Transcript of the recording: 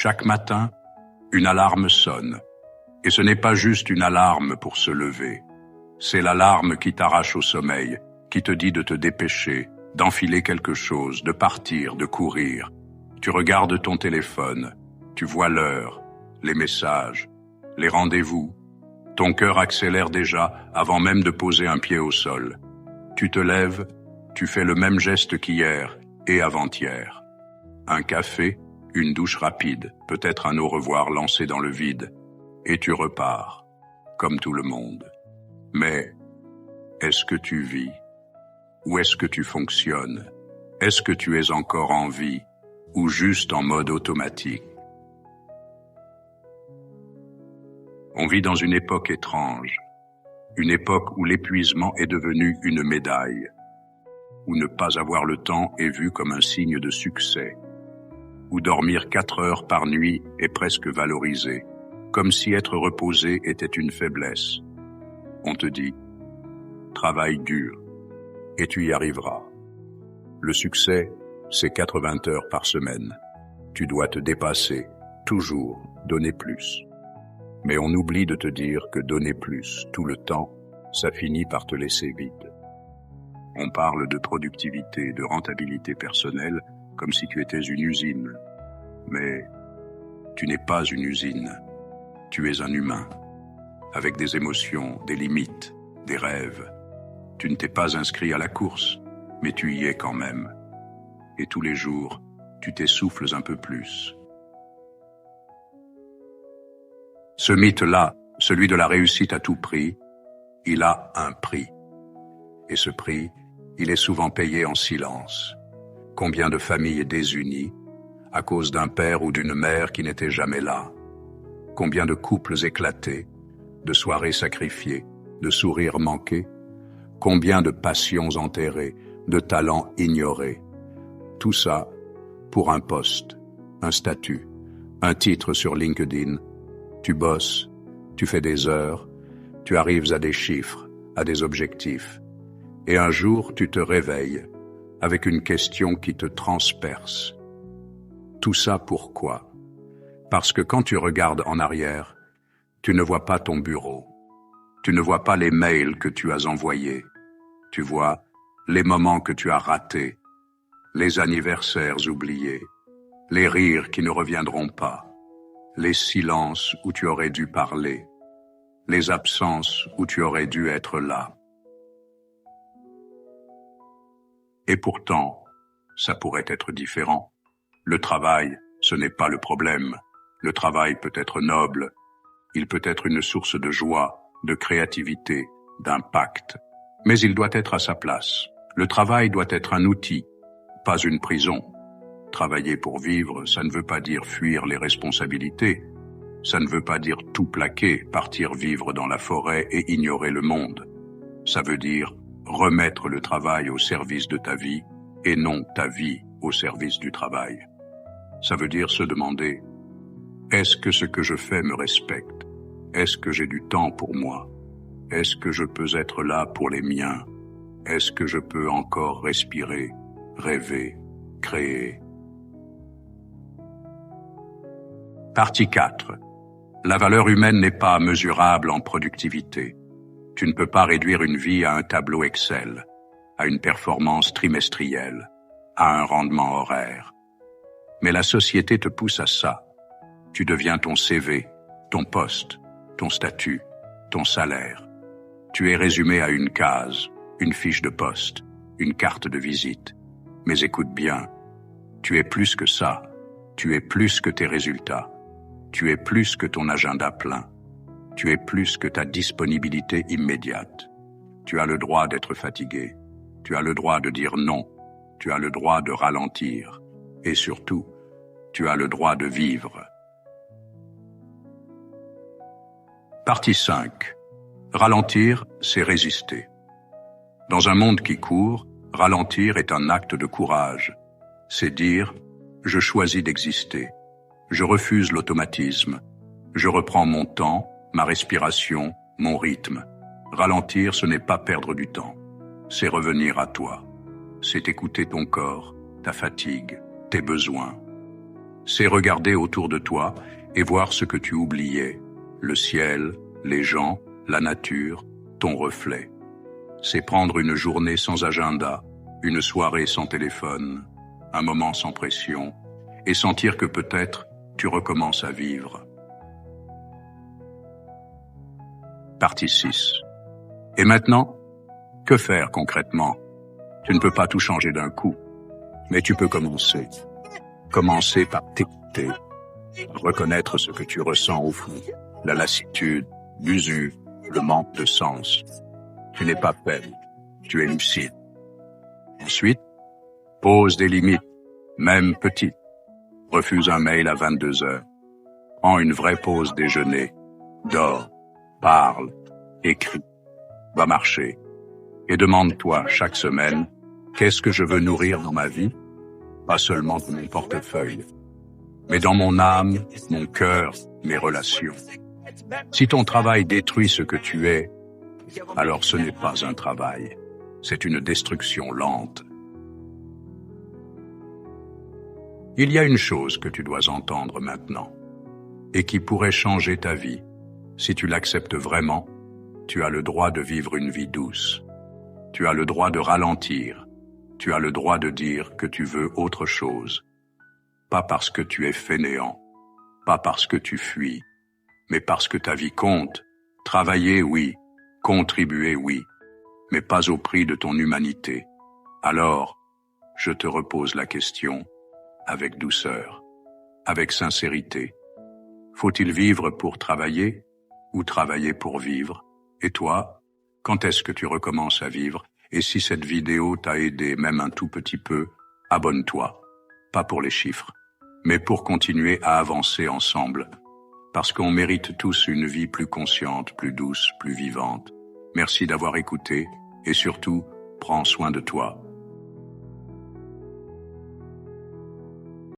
Chaque matin, une alarme sonne. Et ce n'est pas juste une alarme pour se lever. C'est l'alarme qui t'arrache au sommeil, qui te dit de te dépêcher, d'enfiler quelque chose, de partir, de courir. Tu regardes ton téléphone, tu vois l'heure, les messages, les rendez-vous. Ton cœur accélère déjà avant même de poser un pied au sol. Tu te lèves, tu fais le même geste qu'hier et avant-hier. Un café, une douche rapide, peut-être un au revoir lancé dans le vide. Et tu repars, comme tout le monde. Mais est-ce que tu vis? Ou est-ce que tu fonctionnes? Est-ce que tu es encore en vie? Ou juste en mode automatique? On vit dans une époque étrange, une époque où l'épuisement est devenu une médaille, où ne pas avoir le temps est vu comme un signe de succès, où dormir 4 heures par nuit est presque valorisé, comme si être reposé était une faiblesse. On te dit « travaille dur » et tu y arriveras. Le succès, c'est 80 heures par semaine. Tu dois te dépasser, toujours donner plus. Mais on oublie de te dire que donner plus tout le temps, ça finit par te laisser vide. On parle de productivité, de rentabilité personnelle, comme si tu étais une usine. Mais tu n'es pas une usine. Tu es un humain, avec des émotions, des limites, des rêves. Tu ne t'es pas inscrit à la course, mais tu y es quand même. Et tous les jours, tu t'essouffles un peu plus. Ce mythe-là, celui de la réussite à tout prix, il a un prix. Et ce prix, il est souvent payé en silence. Combien de familles désunies, à cause d'un père ou d'une mère qui n'était jamais là? Combien de couples éclatés, de soirées sacrifiées, de sourires manqués? Combien de passions enterrées, de talents ignorés? Tout ça pour un poste, un statut, un titre sur LinkedIn. Tu bosses, tu fais des heures, tu arrives à des chiffres, à des objectifs. Et un jour, tu te réveilles avec une question qui te transperce. Tout ça pourquoi? Parce que quand tu regardes en arrière, tu ne vois pas ton bureau. Tu ne vois pas les mails que tu as envoyés. Tu vois les moments que tu as ratés, les anniversaires oubliés, les rires qui ne reviendront pas, les silences où tu aurais dû parler, les absences où tu aurais dû être là. Et pourtant, ça pourrait être différent. Le travail, ce n'est pas le problème. Le travail peut être noble. Il peut être une source de joie, de créativité, d'impact. Mais il doit être à sa place. Le travail doit être un outil, pas une prison. Travailler pour vivre, ça ne veut pas dire fuir les responsabilités. Ça ne veut pas dire tout plaquer, partir vivre dans la forêt et ignorer le monde. Ça veut dire remettre le travail au service de ta vie et non ta vie au service du travail. Ça veut dire se demander, est-ce que ce que je fais me respecte? Est-ce que j'ai du temps pour moi? Est-ce que je peux être là pour les miens? Est-ce que je peux encore respirer, rêver, créer? Partie 4. La valeur humaine n'est pas mesurable en productivité. Tu ne peux pas réduire une vie à un tableau Excel, à une performance trimestrielle, à un rendement horaire. Mais la société te pousse à ça. Tu deviens ton CV, ton poste, ton statut, ton salaire. Tu es résumé à une case, une fiche de poste, une carte de visite. Mais écoute bien, tu es plus que ça. Tu es plus que tes résultats. Tu es plus que ton agenda plein. Tu es plus que ta disponibilité immédiate. Tu as le droit d'être fatigué. Tu as le droit de dire non. Tu as le droit de ralentir. Et surtout, tu as le droit de vivre. Partie 5. Ralentir, c'est résister. Dans un monde qui court, ralentir est un acte de courage. C'est dire « je choisis d'exister ». Je refuse l'automatisme. Je reprends mon temps, ma respiration, mon rythme. Ralentir, ce n'est pas perdre du temps. C'est revenir à toi. C'est écouter ton corps, ta fatigue, tes besoins. C'est regarder autour de toi et voir ce que tu oubliais. Le ciel, les gens, la nature, ton reflet. C'est prendre une journée sans agenda, une soirée sans téléphone, un moment sans pression, et sentir que peut-être tu recommences à vivre. Partie 6. Et maintenant, que faire concrètement? Tu ne peux pas tout changer d'un coup, mais tu peux commencer. Commencer par t'écouter, reconnaître ce que tu ressens au fond, la lassitude, l'usure, le manque de sens. Tu n'es pas faible, tu es lucide. Ensuite, pose des limites, même petites. Refuse un mail à 22 heures. Prends une vraie pause déjeuner. Dors, parle, écris, va marcher. Et demande-toi chaque semaine, qu'est-ce que je veux nourrir dans ma vie? Pas seulement dans mon portefeuille, mais dans mon âme, mon cœur, mes relations. Si ton travail détruit ce que tu es, alors ce n'est pas un travail, c'est une destruction lente. Il y a une chose que tu dois entendre maintenant, et qui pourrait changer ta vie. Si tu l'acceptes vraiment, tu as le droit de vivre une vie douce. Tu as le droit de ralentir. Tu as le droit de dire que tu veux autre chose. Pas parce que tu es fainéant, pas parce que tu fuis, mais parce que ta vie compte. Travailler, oui. Contribuer, oui. Mais pas au prix de ton humanité. Alors, je te repose la question avec douceur, avec sincérité. Faut-il vivre pour travailler ou travailler pour vivre? Et toi, quand est-ce que tu recommences à vivre? Et si cette vidéo t'a aidé même un tout petit peu, abonne-toi. Pas pour les chiffres, mais pour continuer à avancer ensemble. Parce qu'on mérite tous une vie plus consciente, plus douce, plus vivante. Merci d'avoir écouté et surtout, prends soin de toi.